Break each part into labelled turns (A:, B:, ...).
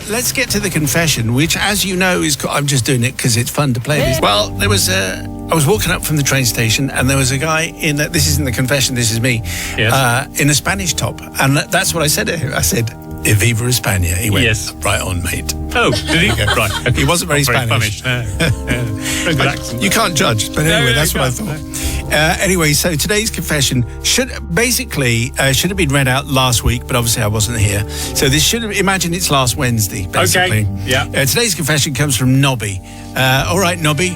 A: Let's get to the confession, which, as you know, is... I'm just doing it because it's fun to play this. Well, there was I was walking up from the train station and there was a guy in... This isn't the confession, this is me.
B: Yes.
A: In a Spanish top. And that's what I said to him. I said, Viva España. He went,
B: yes.
A: Right on, mate.
B: Oh, did he? Right. Okay.
A: He wasn't very Spanish.
B: Very good accent.
A: You can't judge, but anyway, that's what I thought. Anyway, so today's confession should have been read out last week, but obviously I wasn't here. So this should have... Imagine it's last Wednesday, basically.
B: Okay, yeah.
A: Today's confession comes from Nobby. All right, Nobby.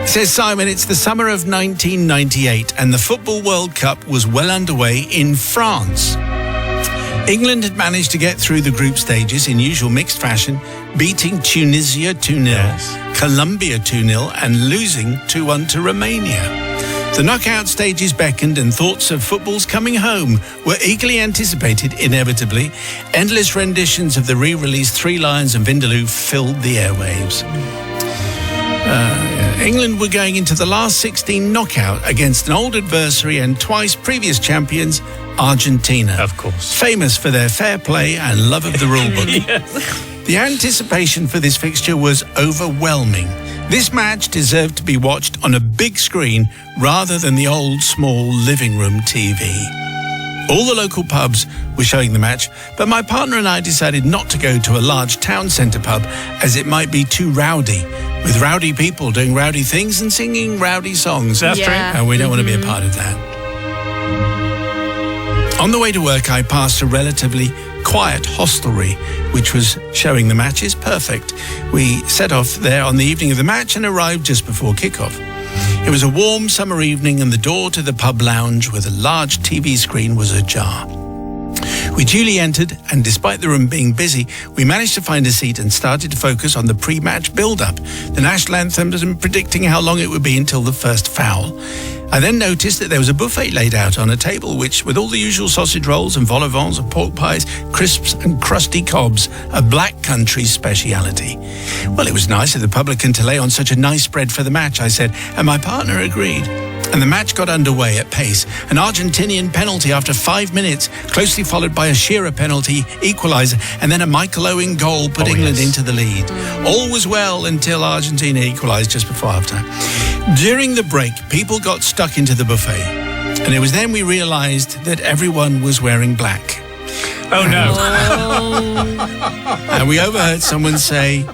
A: Says, Simon, it's the summer of 1998 and the Football World Cup was well underway in France. England had managed to get through the group stages in usual mixed fashion, beating Tunisia 2-0,
B: Yes.
A: Colombia 2-0 and losing 2-1 to Romania. The knockout stages beckoned and thoughts of football's coming home were eagerly anticipated. Inevitably, endless renditions of the re-released Three Lions and Vindaloo filled the airwaves. England were going into the last 16 knockout against an old adversary and twice previous champions, Argentina.
B: Of course.
A: Famous for their fair play and love of the rulebook.
B: Yes.
A: The anticipation for this fixture was overwhelming. This match deserved to be watched on a big screen rather than the old, small living room TV. All the local pubs were showing the match, but my partner and I decided not to go to a large town centre pub as it might be too rowdy, with rowdy people doing rowdy things and singing rowdy songs.
B: That's true.
A: And we don't want to be a part of that. On the way to work, I passed a relatively quiet hostelry, which was showing the matches. Perfect. We set off there on the evening of the match and arrived just before kickoff. It was a warm summer evening and the door to the pub lounge with a large TV screen was ajar. We duly entered and despite the room being busy, we managed to find a seat and started to focus on the pre-match build-up, the national anthem and predicting how long it would be until the first foul. I then noticed that there was a buffet laid out on a table which, with all the usual sausage rolls and vol au vents of pork pies, crisps and crusty cobs, a black country speciality. Well, it was nice of the publican to lay on such a nice spread for the match, I said, and my partner agreed. And the match got underway at pace. An Argentinian penalty after 5 minutes, closely followed by a Shearer penalty equaliser, and then a Michael Owen goal put England into the lead. All was well until Argentina equalised just before half-time. During the break, people got stuck into the buffet. And it was then we realised that everyone was wearing black.
B: Oh, no.
A: And we overheard someone say,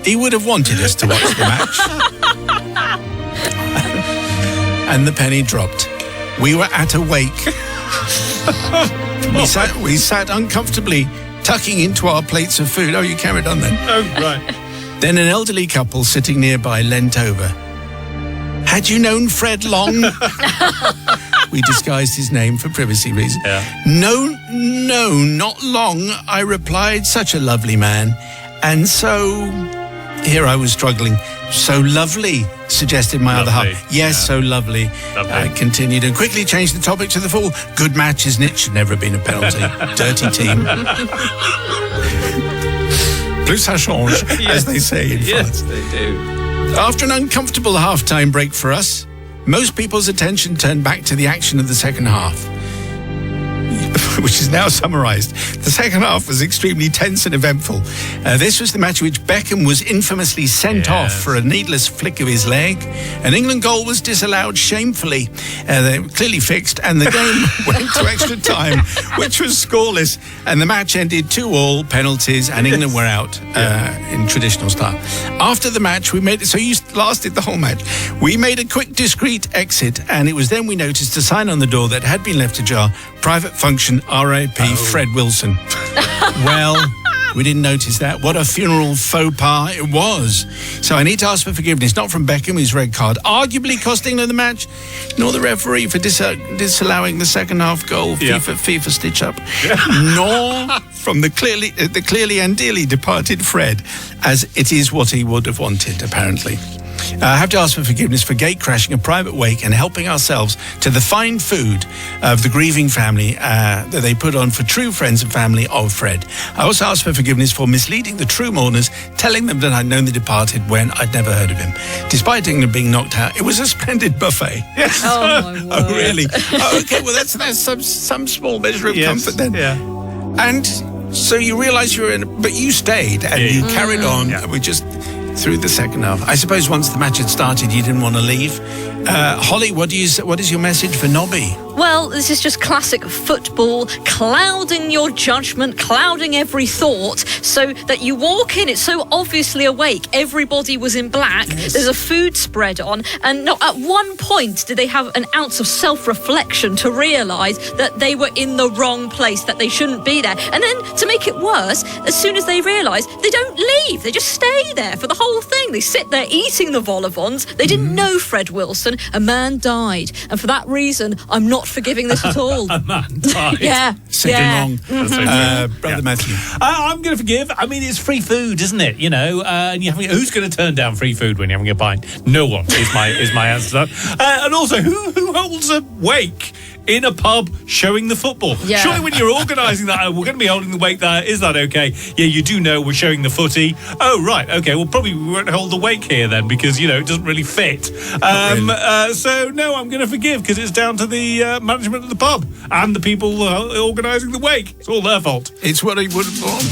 A: he would have wanted us to watch the match. And the penny dropped. We were at a wake. We sat uncomfortably, tucking into our plates of food. Oh, you carried on then.
B: Oh, right.
A: Then an elderly couple sitting nearby leant over. Had you known Fred long? We disguised his name for privacy reasons.
B: Yeah.
A: No, not long, I replied. Such a lovely man. And so... Here I was struggling. So lovely, suggested my other half. Yes, so lovely. I continued and quickly changed the topic to the full. Good match, isn't it? Should never have been a penalty. Dirty team. Plus ça change, as they say in France.
B: Yes, they do.
A: After an uncomfortable half-time break for us, most people's attention turned back to the action of the second half, which is now summarised. The second half was extremely tense and eventful. This was the match in which Beckham was infamously sent off for a needless flick of his leg. An England goal was disallowed shamefully. They were clearly fixed, and the game went to extra time, which was scoreless. And the match ended 2-2, penalties, and England were out in traditional style. After the match, we made it, so you lasted the whole match. We made a quick, discreet exit, and it was then we noticed a sign on the door that had been left ajar. Private function, R.I.P. Fred Wilson. Well, we didn't notice that. What a funeral faux pas it was. So I need to ask for forgiveness, not from Beckham, his red card, arguably costing them the match, nor the referee for disallowing the second half goal, FIFA stitch up, nor from the clearly and dearly departed Fred, as it is what he would have wanted, apparently. I have to ask for forgiveness for gate crashing a private wake and helping ourselves to the fine food of the grieving family that they put on for true friends and family of Fred. I also ask for forgiveness for misleading the true mourners, telling them that I'd known the departed when I'd never heard of him. Despite England being knocked out, it was a splendid buffet. Yes.
C: Oh, my word.
A: Oh, really? Oh, okay, well, that's some small measure of comfort then.
B: Yeah.
A: And So you realise but you stayed and you carried on.
B: Yeah.
A: We just through the second half. I suppose once the match had started, you didn't want to leave. Holly, what is your message for Nobby?
C: Well, this is just classic football, clouding your judgment, clouding every thought, so that you walk in, it's so obviously awake. Everybody was in black. Yes. There's a food spread on, and not at one point did they have an ounce of self-reflection to realise that they were in the wrong place, that they shouldn't be there. And then, to make it worse, as soon as they realise, they don't leave. They just stay there for the whole thing. They sit there eating the vol au vents. They didn't know Fred Wilson. A man died. And for that reason, I'm not forgiving this at all.
B: A man died.
A: Wrong. Brother Matthew.
B: I'm going to forgive. I mean, it's free food, isn't it? You know, and who's going to turn down free food when you're having a pint? No one is my answer to that. And also, who holds a wake in a pub showing the football?
C: Yeah.
B: Surely when you're organising that, we're going to be holding the wake there. Is that okay? Yeah, you do know we're showing the footy. Oh, right. Okay. Well, probably we won't hold the wake here then because, it doesn't really fit. So, no, I'm going to forgive because it's down to the management of the pub and the people organising the wake. It's all their fault.
A: It's what he would want.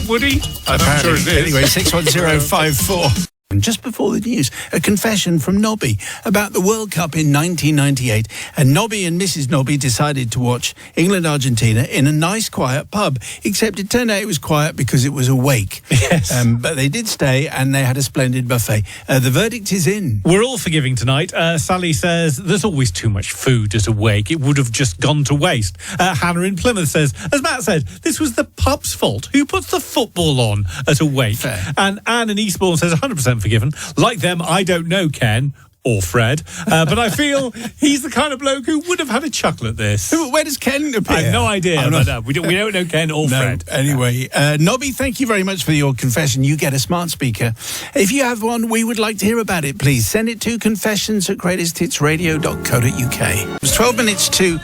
B: Would he? I'm sure it is.
A: Anyway, 61054. And just before the news, a confession from Nobby about the World Cup in 1998. And Nobby and Mrs. Nobby decided to watch England-Argentina in a nice, quiet pub. Except it turned out it was quiet because it was a wake.
B: Yes.
A: But they did stay and they had a splendid buffet. The verdict is in.
B: We're all forgiving tonight. Sally says, there's always too much food at a wake. It would have just gone to waste. Hannah in Plymouth says, as Matt said, this was the pub's fault. Who puts the football on at a wake?
A: Fair.
B: And Anne in Eastbourne says, 100% forgiven. Like them, I don't know Ken or Fred, but I feel he's the kind of bloke who would have had a chuckle at this.
A: Where does Ken appear?
B: I have no idea. We don't know Ken or Fred.
A: Anyway, Nobby, thank you very much for your confession. You get a smart speaker. If you have one, we would like to hear about it, please. Send it to confessions@greatesthitsradio.co.uk. It's 12 minutes to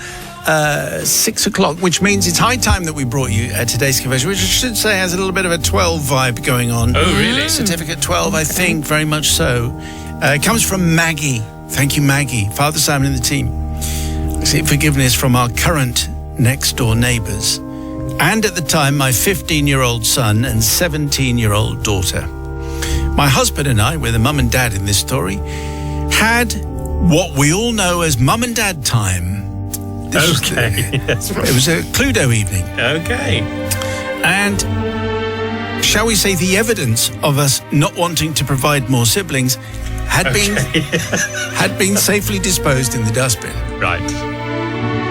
A: 6 o'clock, which means it's high time that we brought you today's confession, which I should say has a little bit of a 12 vibe going on.
B: Oh, really?
A: Certificate 12, I think, very much so. It comes from Maggie. Thank you, Maggie. Father Simon and the team. I seek forgiveness from our current next-door neighbours, and at the time, my 15-year-old son and 17-year-old daughter. My husband and I, we're the mum and dad in this story, had what we all know as mum and dad time. It was a Cluedo evening.
B: Okay.
A: And shall we say the evidence of us not wanting to provide more siblings had been safely disposed in the dustbin.
B: Right.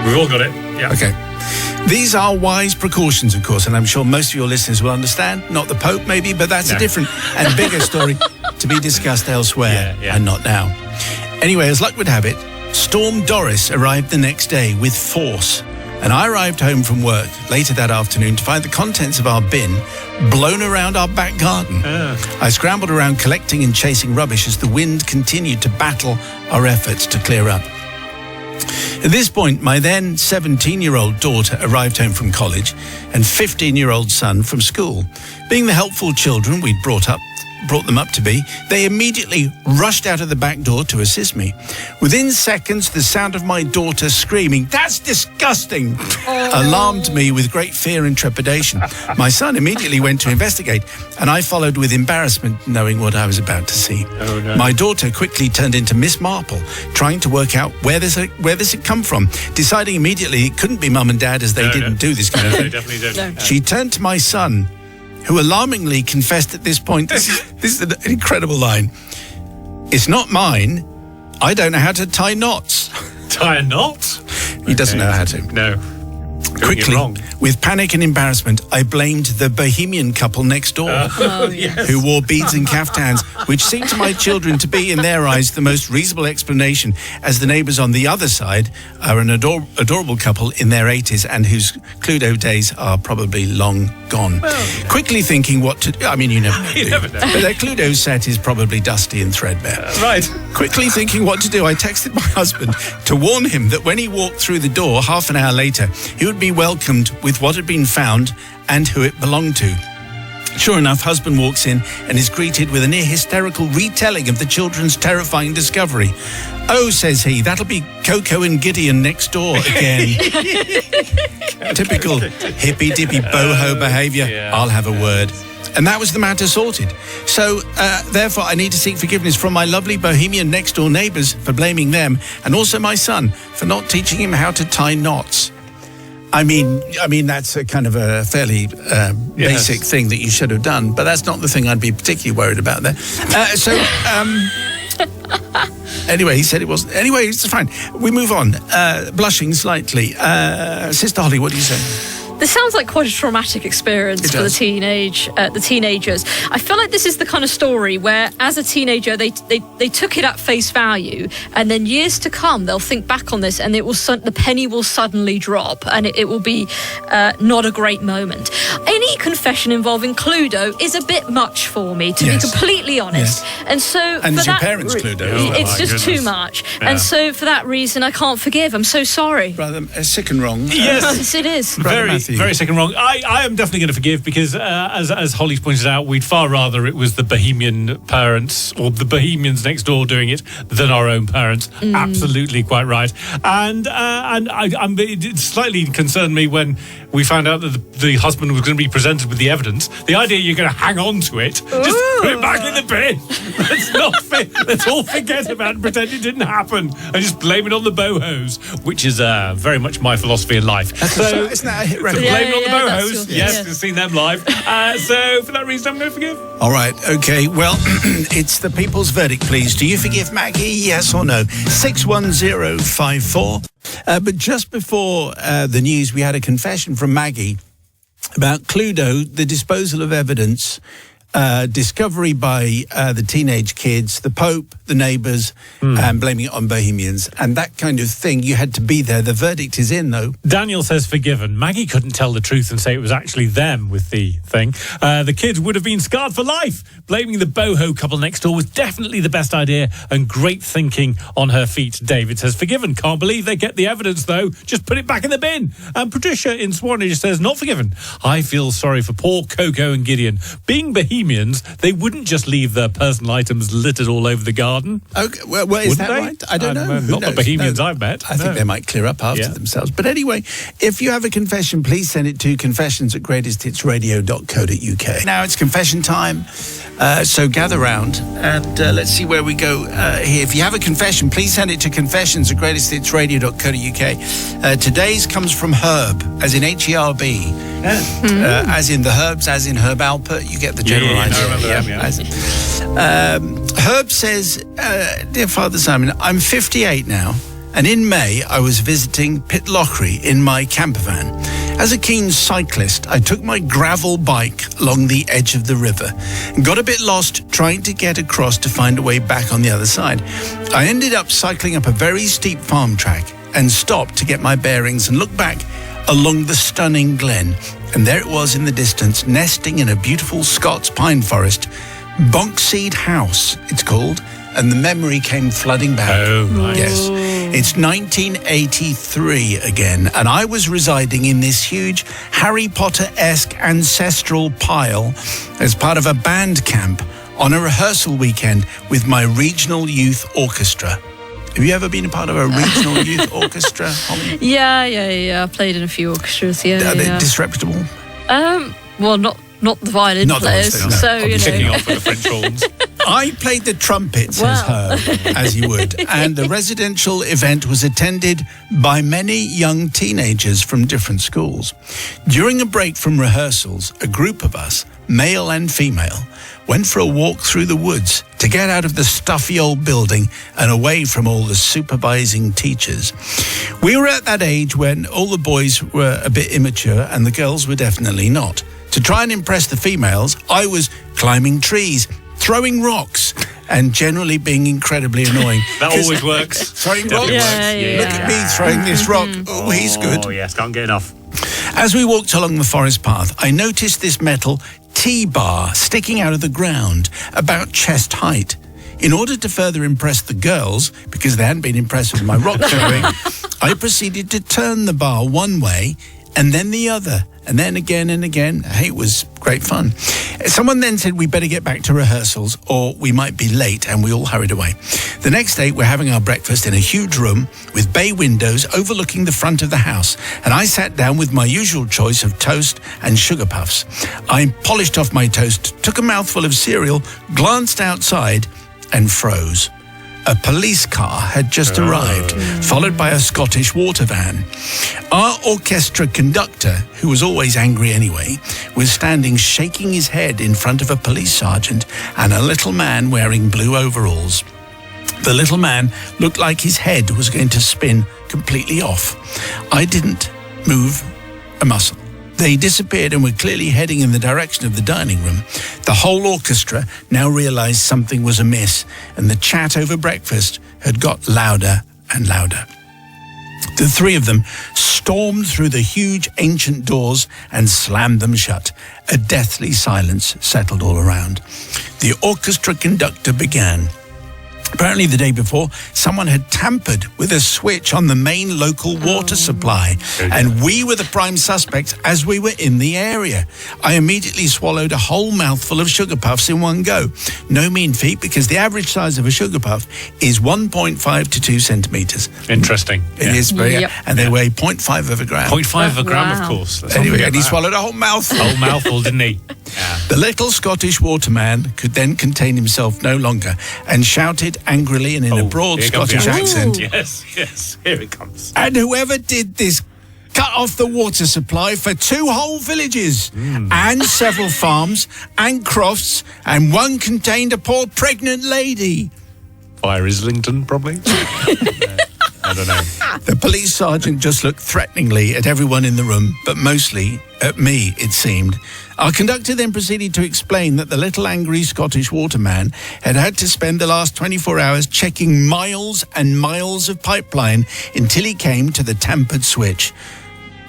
B: We've all got it. Yeah.
A: Okay. These are wise precautions, of course, and I'm sure most of your listeners will understand. Not the Pope, maybe, but that's a different and bigger story to be discussed elsewhere and not now. Anyway, as luck would have it, Storm Doris arrived the next day with force, and I arrived home from work later that afternoon to find the contents of our bin blown around our back garden. I scrambled around collecting and chasing rubbish as the wind continued to battle our efforts to clear up. At this point, my then 17-year-old daughter arrived home from college and 15-year-old son from school. Being the helpful children we'd brought them up to be, they immediately rushed out of the back door to assist me. Within seconds, the sound of my daughter screaming, "That's disgusting!" alarmed me with great fear and trepidation. My son immediately went to investigate, and I followed with embarrassment, knowing what I was about to see.
B: Oh, no.
A: My daughter quickly turned into Miss Marple, trying to work out where this had come from, deciding immediately it couldn't be Mum and Dad, as they didn't do this kind of thing.
B: They definitely don't.
C: No.
A: She turned to my son, who alarmingly confessed at this point, this is an incredible line, "It's not mine. I don't know how to tie knots."
B: Tie a knot?
A: He doesn't know how to.
B: No.
A: Quickly, with panic and embarrassment, I blamed the bohemian couple next door, who wore beads and caftans, which seemed to my children to be, in their eyes, the most reasonable explanation, as the neighbours on the other side are an adorable couple in their 80s and whose Cluedo days are probably long gone. Quickly thinking what to do. I mean, you never know. But their Cluedo set is probably dusty and threadbare.
B: Right.
A: Quickly thinking what to do, I texted my husband to warn him that when he walked through the door half an hour later, he would be welcomed with what had been found and who it belonged to. Sure enough, husband walks in and is greeted with a near hysterical retelling of the children's terrifying discovery. "Oh," says he, "that'll be Coco and Gideon next door again." Typical hippy-dippy boho behaviour.
B: Yeah.
A: I'll have a word. And that was the matter sorted. So, therefore, I need to seek forgiveness from my lovely bohemian next-door neighbours for blaming them, and also my son for not teaching him how to tie knots. I mean, that's a kind of a fairly basic thing that you should have done, but that's not the thing I'd be particularly worried about there. Anyway, he said it wasn't. Anyway, it's fine. We move on. Blushing slightly. Sister Holly, what do you say?
C: This sounds like quite a traumatic experience for the teenagers. I feel like this is the kind of story where, as a teenager, they took it at face value, and then years to come, they'll think back on this, and the penny will suddenly drop, and it will be not a great moment. Any confession involving Cluedo is a bit much for me, to be completely honest.
A: Yes.
C: And so,
A: and
C: for
A: it's your
C: that,
A: parents' Cluedo.
C: It's just too much, and so for that reason, I can't forgive. I'm so sorry.
A: Brother, sick and wrong.
B: Yes,
C: it is.
B: Very sick and wrong. I am definitely going to forgive because, as Holly's pointed out, we'd far rather it was the Bohemian parents or the Bohemians next door doing it than our own parents. Absolutely quite right. And it slightly concerned me when we found out that the husband was going to be presented with the evidence. The idea you're going to hang on to it, just put it back in the bin. Let's all forget about it and pretend it didn't happen and just blame it on the bohos, which is very much my philosophy in life.
A: Isn't that a hit record?
B: Blame it on the bohos.
C: Yes,
B: We've seen them live. So for that reason, I'm going to forgive.
A: All right, okay. Well, it's the people's verdict, please. Do you forgive Maggie? Yes or no? 61054. But just before the news, we had a confession from Maggie about Cluedo, the disposal of evidence, discovery by the teenage kids, the Pope, the neighbours, and blaming it on Bohemians, and that kind of thing. You had to be there. The verdict is in, though.
B: Daniel says forgiven. Maggie couldn't tell the truth and say it was actually them with the thing. The kids would have been scarred for life. Blaming the boho couple next door was definitely the best idea and great thinking on her feet. David says forgiven. Can't believe they get the evidence, though. Just put it back in the bin. And Patricia in Swanage says not forgiven. I feel sorry for poor Coco and Gideon. Being Bohemians, they wouldn't just leave their personal items littered all over the garden.
A: Okay, well is that right? I don't know.
B: Not the Bohemians I've met.
A: I think they might clear up after themselves. But anyway, if you have a confession, please send it to confessions@greatesthitsradio.co.uk. Now it's confession time, so gather round and let's see where we go here. If you have a confession, please send it to confessions@greatesthitsradio.co.uk. Today's comes from Herb, as in H-E-R-B. As in the herbs, as in Herb Alpert. You get the general idea.
B: I remember them,
A: Herb says, Dear Father Simon, I'm 58 now, and in May I was visiting Pitlochry in my camper van. As a keen cyclist, I took my gravel bike along the edge of the river and got a bit lost trying to get across to find a way back on the other side. I ended up cycling up a very steep farm track and stopped to get my bearings and look back along the stunning glen. And there it was in the distance, nesting in a beautiful Scots pine forest. Bonkseed House, it's called, and the memory came flooding back.
B: Oh, nice.
A: Yes. It's 1983 again, and I was residing in this huge Harry Potter-esque ancestral pile as part of a band camp on a rehearsal weekend with my regional youth orchestra. Have you ever been a part of a regional youth orchestra, Holly?
C: Yeah. I played in a few orchestras.
A: Are they disreputable?
C: Well, not the violin
A: Not the
C: players.
A: ones, no.
C: So
B: Kicking off with the French horns.
A: I played the trumpet, says Herb, as you would, and the residential event was attended by many young teenagers from different schools. During a break from rehearsals, a group of us, male and female, went for a walk through the woods to get out of the stuffy old building and away from all the supervising teachers. We were at that age when all the boys were a bit immature and the girls were definitely not. To try and impress the females, I was climbing trees, throwing rocks, and generally being incredibly annoying.
B: That always works.
A: Throwing rocks?
C: Yeah.
A: Look at me throwing this rock. Oh, he's good.
B: Oh, yes, can't get enough.
A: As we walked along the forest path, I noticed this metal T-bar sticking out of the ground about chest height. In order to further impress the girls, because they hadn't been impressed with my rock throwing, I proceeded to turn the bar one way and then the other, and then again and again. Hey, it was great fun. Someone then said we better get back to rehearsals or we might be late, and we all hurried away. The next day, we're having our breakfast in a huge room with bay windows overlooking the front of the house, and I sat down with my usual choice of toast and sugar puffs. I polished off my toast, took a mouthful of cereal, glanced outside, and froze. A police car had just arrived, followed by a Scottish water van. Our orchestra conductor, who was always angry anyway, was standing shaking his head in front of a police sergeant and a little man wearing blue overalls. The little man looked like his head was going to spin completely off. I didn't move a muscle. They disappeared and were clearly heading in the direction of the dining room. The whole orchestra now realized something was amiss, and the chat over breakfast had got louder and louder. The three of them stormed through the huge ancient doors and slammed them shut. A deathly silence settled all around. The orchestra conductor began. Apparently the day before, someone had tampered with a switch on the main local water supply, and we were the prime suspects as we were in the area. I immediately swallowed a whole mouthful of sugar puffs in one go. No mean feat, because the average size of a sugar puff is 1.5 to 2 centimetres.
B: Interesting.
A: It is very, and they weigh 0.5 of a gram.
B: 0.5 of a gram,
C: Wow.
B: of course. Let's
A: Anyway,
B: not
A: and he
B: forget
A: swallowed a whole mouthful.
B: that. Whole mouthful, didn't he? Yeah.
A: The little Scottish waterman could then contain himself no longer and shouted angrily and in a broad
B: here comes
A: Scottish
B: the
A: accent,
B: Yes, here it comes.
A: "And whoever did this cut off the water supply for 2 whole villages and several farms and crofts, and one contained a poor pregnant lady."
B: Via Islington, probably. I don't know.
A: The police sergeant just looked threateningly at everyone in the room, but mostly at me, it seemed. Our conductor then proceeded to explain that the little angry Scottish waterman had had to spend the last 24 hours checking miles and miles of pipeline until he came to the tampered switch.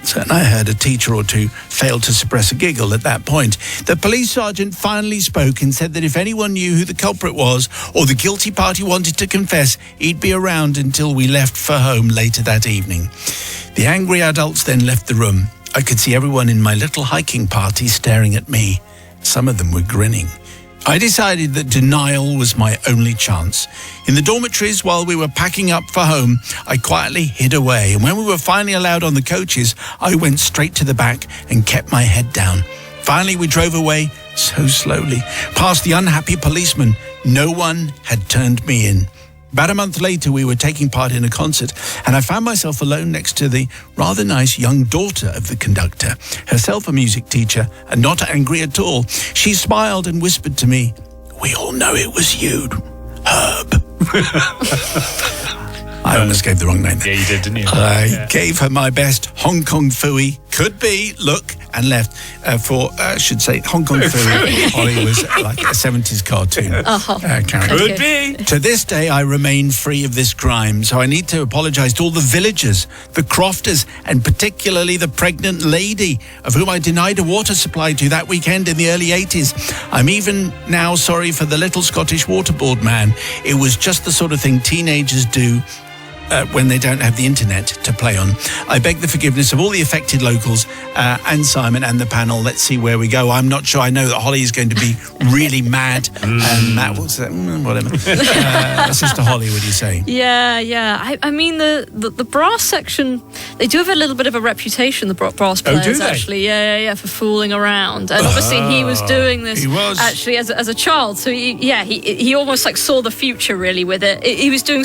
A: So I heard a teacher or two fail to suppress a giggle at that point. The police sergeant finally spoke and said that if anyone knew who the culprit was or the guilty party wanted to confess, he'd be around until we left for home later that evening. The angry adults then left the room. I could see everyone in my little hiking party staring at me. Some of them were grinning. I decided that denial was my only chance. In the dormitories, while we were packing up for home, I quietly hid away, and when we were finally allowed on the coaches, I went straight to the back and kept my head down. Finally, we drove away so slowly, past the unhappy policeman. No one had turned me in. About a month later, we were taking part in a concert, and I found myself alone next to the rather nice young daughter of the conductor, herself a music teacher and not angry at all. She smiled and whispered to me, "We all know it was you, Herb." I almost gave the wrong name there.
B: Yeah, you did, didn't you?
A: I gave her my best Hong Kong Phooey, could be, look, and left for, I should say, Hong Kong Phooey. Holly was like a 70s cartoon character.
B: Could be.
A: To this day, I remain free of this crime, so I need to apologise to all the villagers, the crofters, and particularly the pregnant lady of whom I denied a water supply to that weekend in the early 80s. I'm even now sorry for the little Scottish waterboard man. It was just the sort of thing teenagers do when they don't have the internet to play on. I beg the forgiveness of all the affected locals and Simon and the panel. Let's see where we go. I'm not sure. I know that Holly is going to be really mad, and Matt will say, whatever. Sister Holly, what do you say?
C: Yeah. I mean, the brass section, they do have a little bit of a reputation, the brass players,
B: do they?
C: actually. Yeah, for fooling around. And obviously he was doing this
A: He was.
C: actually as a child. So he almost like saw the future really with it. He was doing,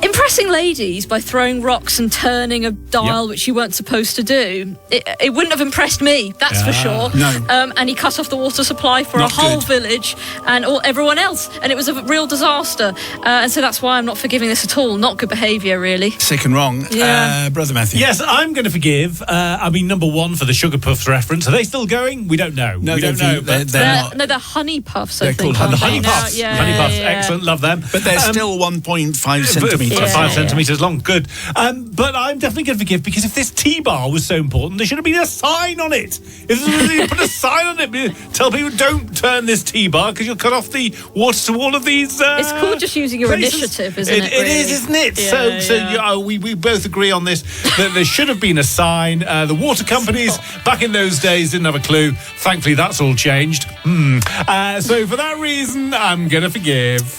C: impressing ladies by throwing rocks and turning a dial, which you weren't supposed to do. It wouldn't have impressed me, that's for sure.
A: No.
C: And he cut off the water supply for
A: Not
C: a whole
A: good.
C: village and everyone else. And it was a real disaster. And so that's why I'm not forgiving this at all. Not good behaviour, really.
A: Sick and wrong.
C: Yeah.
A: Brother Matthew.
B: Yes, I'm going to forgive. Number one for the Sugar Puffs reference. Are they still going? We don't know.
A: No,
B: we don't know. But
A: they're not.
C: No, they're honey puffs, I
A: They're
C: think.
A: called
C: aren't
A: honey
C: they?
B: Honey Puffs.
C: Yeah,
B: Honey
C: yeah,
B: Puffs.
C: yeah.
B: Excellent. Love them.
A: But they're still 1.5 centimetres centimetres.
C: Yeah,
B: 5 centimetres long. Good. But I'm definitely going to forgive, because if this T-bar was so important, there should have been a sign on it. If they put a sign on it, tell people don't turn this T-bar because you'll cut off the water to all of these.
C: It's called just using your
B: places.
C: initiative, isn't it?
B: It is, isn't it?
C: Yeah,
B: We both agree on this, that there should have been a sign. The water companies back in those days didn't have a clue. Thankfully, that's all changed. So for that reason, I'm going to forgive.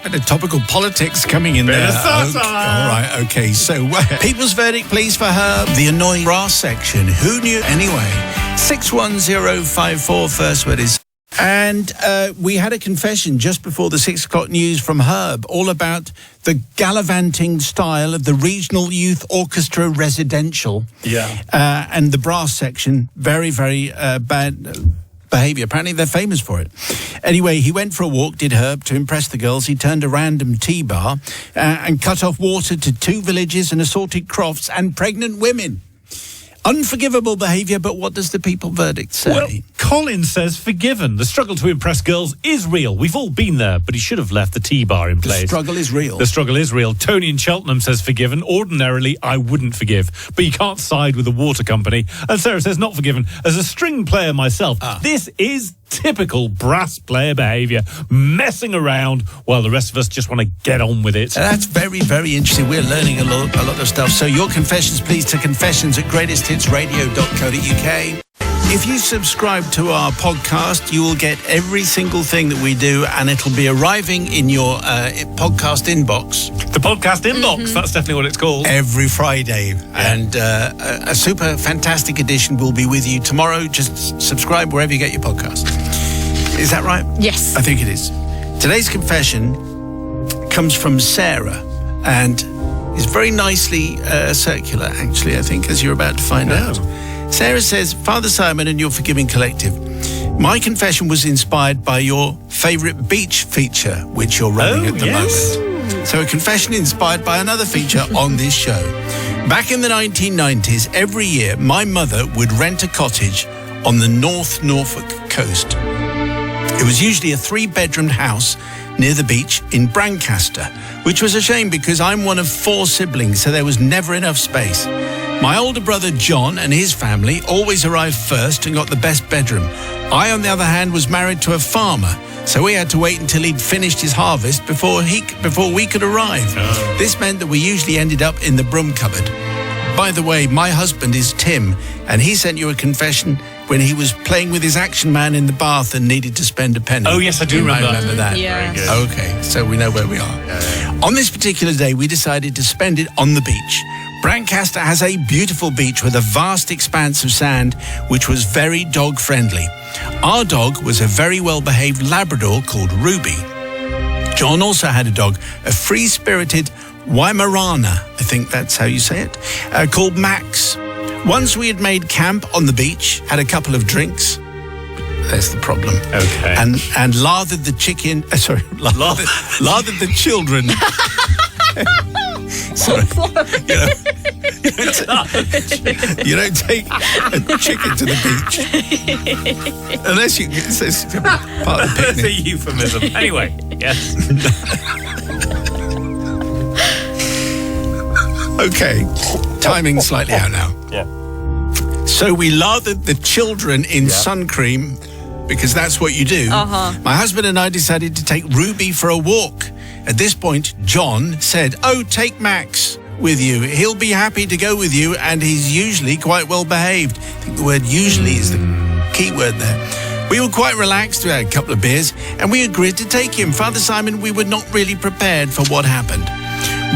A: Bit of topical politics coming in there.
B: of satire.
A: All right, okay. So, people's verdict, please, for her. The annoying brass section. Who knew? Anyway, 61054, first word is. And we had a confession just before the 6 o'clock news from Herb, all about the gallivanting style of the Regional Youth Orchestra Residential.
B: Yeah.
A: And the brass section, very, very bad behaviour. Apparently they're famous for it. Anyway, he went for a walk, did Herb, to impress the girls. He turned a random T-bar and cut off water to 2 villages and assaulted crofts and pregnant women. Unforgivable behaviour, but what does the people verdict say?
B: Well, Colin says forgiven. The struggle to impress girls is real. We've all been there, but he should have left the T-bar in place.
A: The struggle is real.
B: The struggle is real. Tony in Cheltenham says forgiven. Ordinarily, I wouldn't forgive, but you can't side with the water company. And Sarah says not forgiven. As a string player myself, this is typical brass player behaviour, messing around while the rest of us just want to get on with it.
A: That's very, very interesting. We're learning a lot of stuff. So your confessions, please, to confessions@greatesthitsradio.co.uk. If you subscribe to our podcast, you will get every single thing that we do, and it'll be arriving in your podcast inbox.
B: The podcast inbox, that's definitely what it's called.
A: Every Friday. Yeah. And a super fantastic edition will be with you tomorrow. Just subscribe wherever you get your podcast. Is that right?
C: Yes.
A: I think it is. Today's confession comes from Sarah, and is very nicely circular, actually, I think, as you're about to find out. Sarah says, Father Simon and your forgiving collective, my confession was inspired by your favourite beach feature, which you're running at the moment. So a confession inspired by another feature on this show. Back in the 1990s, every year, my mother would rent a cottage on the North Norfolk coast. It was usually a 3-bedroomed house near the beach in Brancaster, which was a shame because I'm one of 4 siblings, so there was never enough space. My older brother John and his family always arrived first and got the best bedroom. I, on the other hand, was married to a farmer, so we had to wait until he'd finished his harvest before we could arrive. This meant that we usually ended up in the broom cupboard. By the way, my husband is Tim, and he sent you a confession when he was playing with his action man in the bath and needed to spend a penny.
B: Oh, yes, I do remember
A: that.
C: Yeah.
B: Very good.
A: Okay, so we know where we are.
B: Yeah.
A: On this particular day, we decided to spend it on the beach. Brancaster has a beautiful beach with a vast expanse of sand, which was very dog-friendly. Our dog was a very well-behaved Labrador called Ruby. John also had a dog, a free-spirited Weimaraner, I think that's how you say it, called Max. Once we had made camp on the beach, had a couple of drinks. There's the problem.
B: Okay.
A: And lathered the chicken. Lathered the children. Sorry. You don't take a chicken to the beach unless it's part of the
B: That's a
A: picnic.
B: euphemism. Anyway, yes.
A: Okay, timing slightly out now.
B: Yeah.
A: So we lathered the children in sun cream because that's what you do. My husband and I decided to take Ruby for a walk. At this point, John said, take Max with you. He'll be happy to go with you, and he's usually quite well behaved. I think the word usually is the key word there. We were quite relaxed. We had a couple of beers, and we agreed to take him. Father Simon, we were not really prepared for what happened.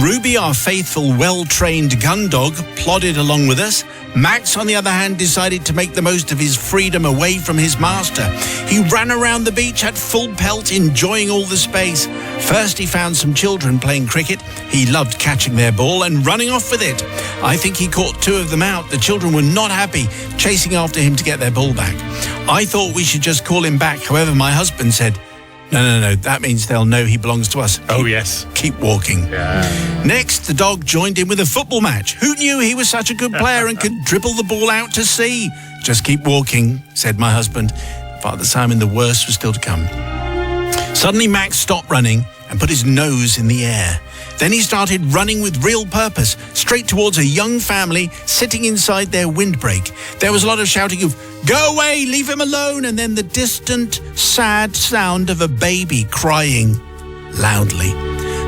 A: Ruby, our faithful, well-trained gun dog, plodded along with us. Max, on the other hand, decided to make the most of his freedom away from his master. He ran around the beach at full pelt, enjoying all the space. First, he found some children playing cricket. He loved catching their ball and running off with it. I think he caught 2 of them out. The children were not happy, chasing after him to get their ball back. I thought we should just call him back. However, my husband said, No. That means they'll know he belongs to us.
B: Yes.
A: Keep walking.
B: Yeah.
A: Next, the dog joined in with a football match. Who knew he was such a good player and could dribble the ball out to sea? Just keep walking, said my husband. Father Simon, the worst was still to come. Suddenly, Max stopped running and put his nose in the air. Then he started running with real purpose, straight towards a young family sitting inside their windbreak. There was a lot of shouting of, "Go away, leave him alone," and then the distant, sad sound of a baby crying loudly.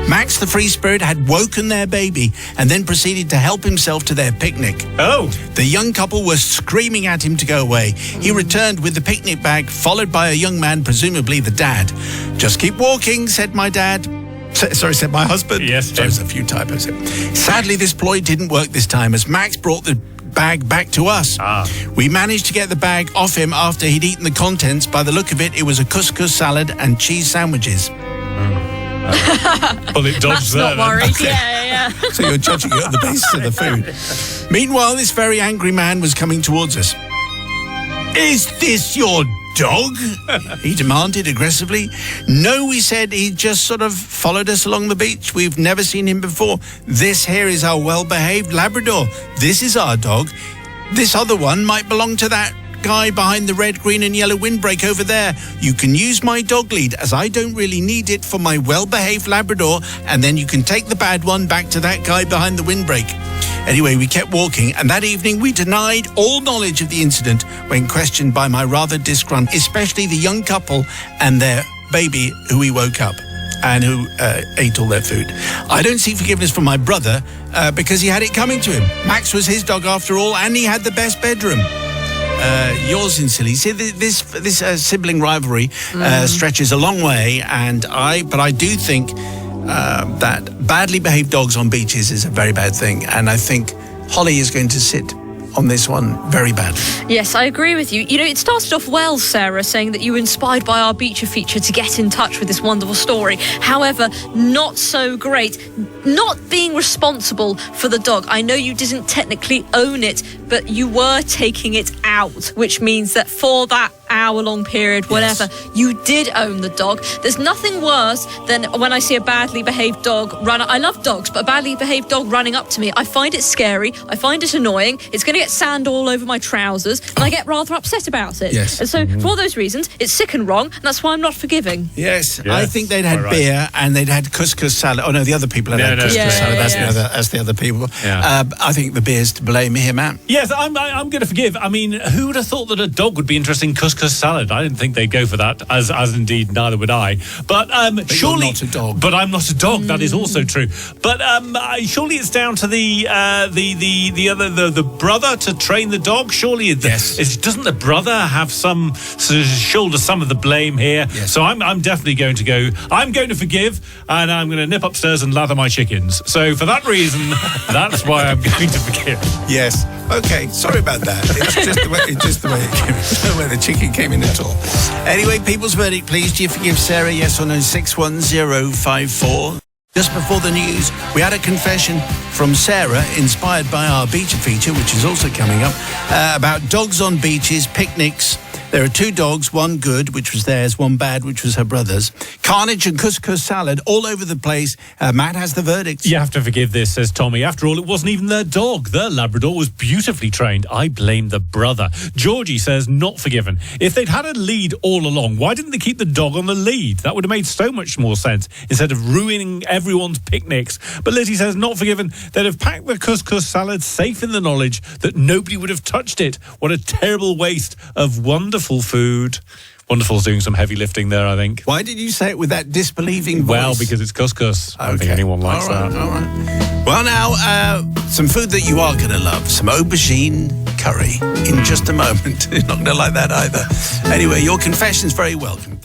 A: Max, the free spirit, had woken their baby and then proceeded to help himself to their picnic.
B: Oh.
A: The young couple were screaming at him to go away. He returned with the picnic bag, followed by a young man, presumably the dad. "Just keep walking," said my dad. Said my husband.
B: Yes,
A: Sorry, there's a few typos. Sadly, this ploy didn't work this time, as Max brought the bag back to us. We managed to get the bag off him after he'd eaten the contents. By the look of it, it was a couscous salad and cheese sandwiches.
B: Well, it dodged
C: That's not
B: there,
C: worried.
B: then.
C: Yeah.
A: So you're judging it on the basis of the food. Meanwhile, this very angry man was coming towards us. "Is this your dog?" he demanded aggressively. "No," we said. "He just sort of followed us along the beach. We've never seen him before. This here is our well-behaved Labrador. This is our dog. This other one might belong to that guy behind the red, green and yellow windbreak over there. You can use my dog lead, as I don't really need it for my well-behaved Labrador, and then you can take the bad one back to that guy behind the windbreak." Anyway, we kept walking, and that evening we denied all knowledge of the incident when questioned by my rather disgruntled, especially the young couple and their baby who we woke up and who ate all their food. I don't seek forgiveness from my brother because he had it coming to him. Max was his dog after all, and he had the best bedroom. Yours sincerely. See, this sibling rivalry stretches a long way, but I do think that badly behaved dogs on beaches is a very bad thing, and I think Holly is going to sit on this one very badly.
C: Yes, I agree with you. You know, it started off well, Sarah, saying that you were inspired by our Beacher feature to get in touch with this wonderful story. However, not so great. Not being responsible for the dog. I know you didn't technically own it, but you were taking it out, which means that for that hour-long period, whatever, you did own the dog. There's nothing worse than when I see a badly behaved dog run. I love dogs, but a badly behaved dog running up to me, I find it scary. I find it annoying. It's going to get sand all over my trousers, and I get rather upset about it.
A: Yes.
C: And so, for all those reasons, it's sick and wrong, and that's why I'm not forgiving.
A: Yes. I think they'd had beer and they'd had couscous salad. Oh no, the other people had had couscous salad. That's the other people.
B: Yeah.
A: I think the beer's to blame here, Matt.
B: Yes, I'm going to forgive. I mean, who would have thought that a dog would be interested in couscous salad? I didn't think they'd go for that, as indeed neither would I. But surely,
A: you're not a dog.
B: But I'm not a dog. That is also true. But surely it's down to the brother to train the dog. Surely, doesn't the brother have shoulder some of the blame here?
A: Yes.
B: So I'm definitely going to go. I'm going to forgive, and I'm going to nip upstairs and lather my chickens. So for that reason, that's why I'm going to forgive.
A: Yes. Okay. Sorry about that. It's just the way it came, the way the chicken came in at all. Anyway, people's verdict, please. Do you forgive Sarah? Yes or no? 61054. Just before the news, we had a confession from Sarah, inspired by our Beacher feature, which is also coming up, about dogs on beaches, picnics. There are two dogs, one good, which was theirs, one bad, which was her brother's. Carnage and couscous salad all over the place. Matt has the verdict.
B: You have to forgive this, says Tommy. After all, it wasn't even their dog. Their Labrador was beautifully trained. I blame the brother. Georgie says, not forgiven. If they'd had a lead all along, why didn't they keep the dog on the lead? That would have made so much more sense, instead of ruining everyone's picnics. But Lizzie says, not forgiven. They'd have packed the couscous salad safe in the knowledge that nobody would have touched it. What a terrible waste of wonderful food. Wonderful's doing some heavy lifting there, I think.
A: Why did you say it with that disbelieving voice?
B: Well, because it's couscous. I don't think anyone likes that.
A: All right. Well, now, some food that you are going to love. Some aubergine curry in just a moment. You're not going to like that either. Anyway, your confession's very welcome.